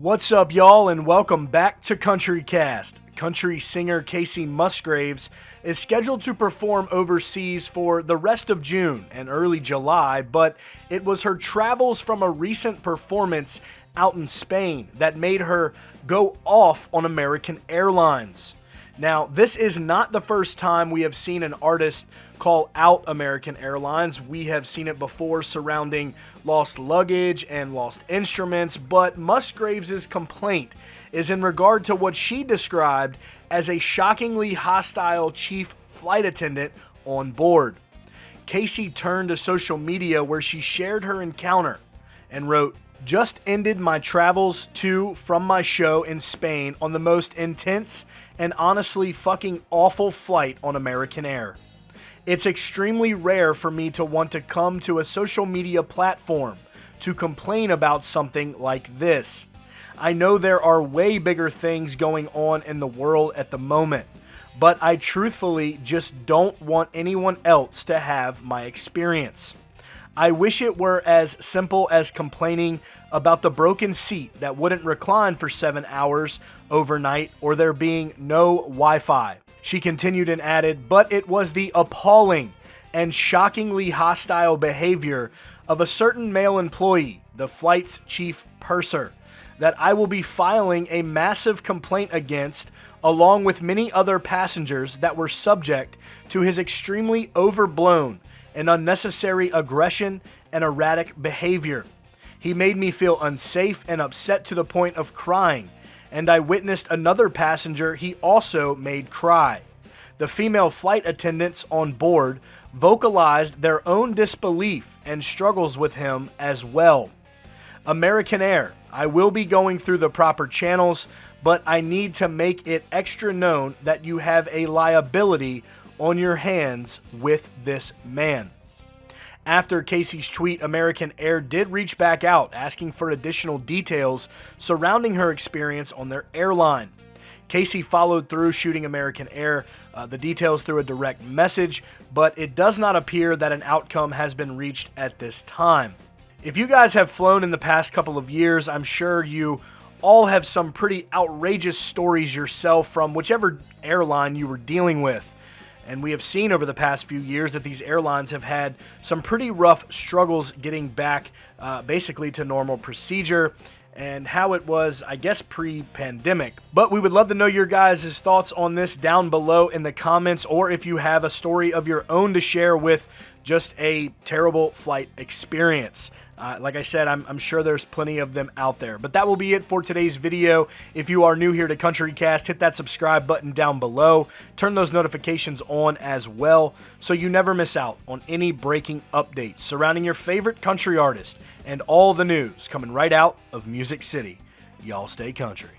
What's up, y'all, and welcome back to Country Cast. Country singer Kacey Musgraves is scheduled to perform overseas for the rest of June and early July, but it was her travels from a recent performance out in Spain that made her go off on American Airlines. Now, this is not the first time we have seen an artist call out American Airlines. We have seen it before surrounding lost luggage and lost instruments, but Musgraves' complaint is in regard to what she described as a shockingly hostile chief flight attendant on board. Kacey turned to social media where she shared her encounter and wrote, "Just ended my travels to from my show in Spain on the most intense and honestly fucking awful flight on American Air. It's extremely rare for me to want to come to a social media platform to complain about something like this. I know there are way bigger things going on in the world at the moment, but I truthfully just don't want anyone else to have my experience. I wish it were as simple as complaining about the broken seat that wouldn't recline for 7 hours overnight or there being no Wi-Fi." She continued and added, "But it was the appalling and shockingly hostile behavior of a certain male employee, the flight's chief purser, that I will be filing a massive complaint against, along with many other passengers that were subject to his extremely overblown and unnecessary aggression and erratic behavior. He made me feel unsafe and upset to the point of crying, and I witnessed another passenger he also made cry. The female flight attendants on board vocalized their own disbelief and struggles with him as well. American Air, I will be going through the proper channels, but I need to make it extra known that you have a liability on your hands with this man." After Kacey's tweet, American Air did reach back out, asking for additional details surrounding her experience on their airline. Kacey followed through, shooting American Air the details through a direct message, but it does not appear that an outcome has been reached at this time. If you guys have flown in the past couple of years, I'm sure you all have some pretty outrageous stories yourself from whichever airline you were dealing with. And we have seen over the past few years that these airlines have had some pretty rough struggles getting back basically to normal procedure and how it was, I guess, pre-pandemic. But we would love to know your guys' thoughts on this down below in the comments, or if you have a story of your own to share with just a terrible flight experience. Like I said, I'm sure there's plenty of them out there. But that will be it for today's video. If you are new here to CountryCast, hit that subscribe button down below. Turn those notifications on as well so you never miss out on any breaking updates surrounding your favorite country artist and all the news coming right out of Music City. Y'all stay country.